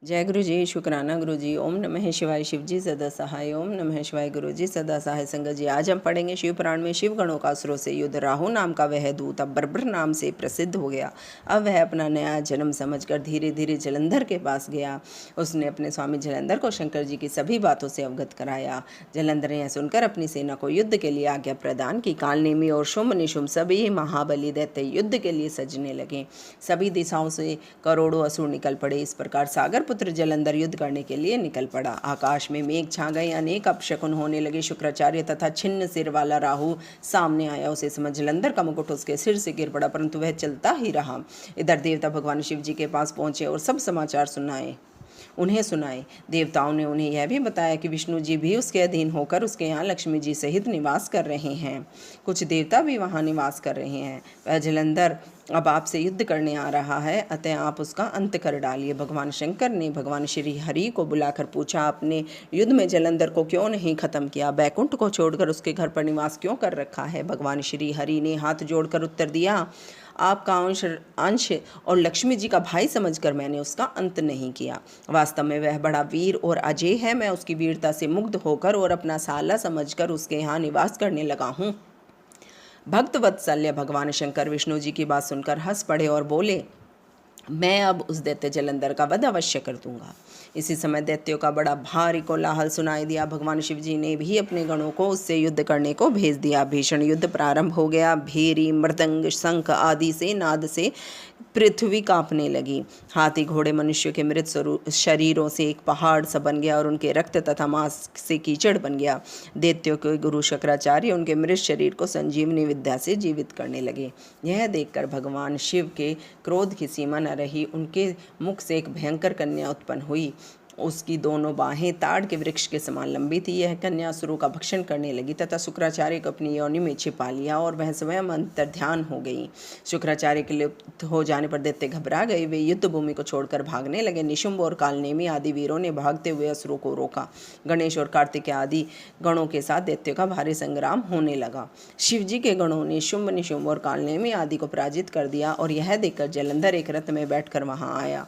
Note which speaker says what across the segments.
Speaker 1: जय गुरु जी, शुक्राना गुरु जी। ओम नमः शिवाय। शिव जी सदा सहाय। ओम नमः शिवाय। गुरु जी सदा सहाय। संगत जी, आज हम पढ़ेंगे शिव पुराण में शिव गणों का असुरों से युद्ध। राहु नाम का वह दूत अब बर्बर नाम से प्रसिद्ध हो गया। अब वह अपना नया जन्म समझकर धीरे धीरे जलंधर के पास गया। उसने अपने स्वामी जलंधर को शंकर जी की सभी बातों से अवगत कराया। जलंधर ने यह सुनकर अपनी सेना को युद्ध के लिए आज्ञा प्रदान की। कालनेमी और शुंभ निशुंभ सभी महाबली दैत्य युद्ध के लिए सजने लगे। सभी दिशाओं से करोड़ों असुर निकल पड़े। इस प्रकार सागर पुत्र जलंधर युद्ध करने के लिए निकल पड़ा। आकाश में मेघ छा गए, अनेक अपशकुन होने लगे। शुक्राचार्य तथा छिन्न सिर वाला राहु सामने आया। उसे समझ जलंधर का मुकुट उसके सिर से गिर पड़ा, परंतु वह चलता ही रहा। इधर देवता भगवान शिव जी के पास पहुंचे और सब समाचार उन्हें सुनाए। देवताओं ने उन्हें यह भी बताया कि विष्णु जी भी उसके अधीन होकर उसके यहाँ लक्ष्मी जी सहित निवास कर रहे हैं। कुछ देवता भी वहाँ निवास कर रहे हैं। वह जलंधर अब आपसे युद्ध करने आ रहा है, अतः आप उसका अंत कर डालिए। भगवान शंकर ने भगवान श्री हरि को बुलाकर पूछा, आपने युद्ध में जलंधर को क्यों नहीं खत्म किया? बैकुंठ को छोड़कर उसके घर पर निवास क्यों कर रखा है? भगवान श्री हरि ने हाथ जोड़कर उत्तर दिया, आपका अंश और लक्ष्मी जी का भाई समझकर मैंने उसका अंत नहीं किया। वास्तव में वह बड़ा वीर और अजय है। मैं उसकी वीरता से मुग्ध होकर और अपना साला समझकर उसके यहाँ निवास करने लगा हूँ। भक्त वत्सल्य भगवान शंकर विष्णु जी की बात सुनकर हंस पड़े और बोले, मैं अब उस दैत्य जलंधर का वध अवश्य कर दूंगा। इसी समय दैत्यों का बड़ा भारी कोलाहल सुनाई दिया। भगवान शिव जी ने भी अपने गणों को उससे युद्ध करने को भेज दिया। भीषण युद्ध प्रारंभ हो गया। भेरी, मृदंग, शंख आदि से नाद से पृथ्वी कांपने लगी। हाथी, घोड़े, मनुष्य के मृत शरीरों से एक पहाड़ सा बन गया और उनके रक्त तथा मांस से कीचड़ बन गया। दैत्यों के गुरु शंकराचार्य उनके मृत शरीर को संजीवनी विद्या से जीवित करने लगे। यह देखकर भगवान शिव के क्रोध की सीमा न रही। उनके मुख से एक भयंकर कन्या उत्पन्न हुई। उसकी दोनों बाहें ताड़ के वृक्ष के समान लंबी थी। यह कन्या असुरों का भक्षण करने लगी तथा शुक्राचार्य को अपनी योनि में छिपा लिया और वह स्वयं अंतर्ध्यान हो गई। शुक्राचार्य के लुप्त हो जाने पर दैत्य घबरा गए। वे युद्ध भूमि को छोड़कर भागने लगे। निशुंभ और कालनेमी आदि वीरों ने भागते हुए असुरों को रोका। गणेश और कार्तिकेय आदि गणों के साथ दैत्यों का भारी संग्राम होने लगा। शिवजी के गणों ने शुंभ, निशुंभ और कालनेमी आदि को पराजित कर दिया और यह देखकर जलंधर एक रथ में बैठकर वहां आया।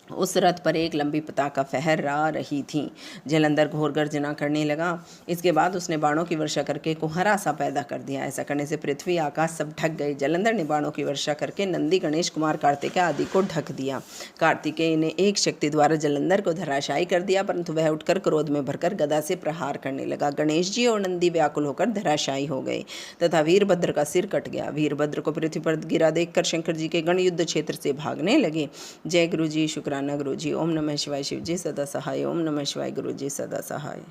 Speaker 1: उस रथ पर एक लंबी पताका फहरा रही थी। जलंधर घोर गर्जना करने लगा। इसके बाद उसने बाणों की वर्षा करके कुहरा सा पैदा कर दिया। ऐसा करने से पृथ्वी आकाश सब ढक गई। जलंधर ने बाणों की वर्षा करके नंदी, गणेश, कुमार, कार्तिकेय आदि को ढक दिया। कार्तिकेय ने एक शक्ति द्वारा जलंधर को धराशायी कर दिया, परंतु वह उठकर क्रोध में भरकर गदा से प्रहार करने लगा। गणेश जी और नंदी व्याकुल होकर धराशायी हो गए तथा वीरभद्र का सिर कट गया। वीरभद्र को पृथ्वी पर गिरा देखकर शंकर जी के गण युद्ध क्षेत्र से भागने लगे। जय गुरु जी, शुक्राना गुरु जी। ओम नमः शिवाय। शिव जी सदा सहाय। ओम नमः शिवाय। गुरु जी सदा सहाय।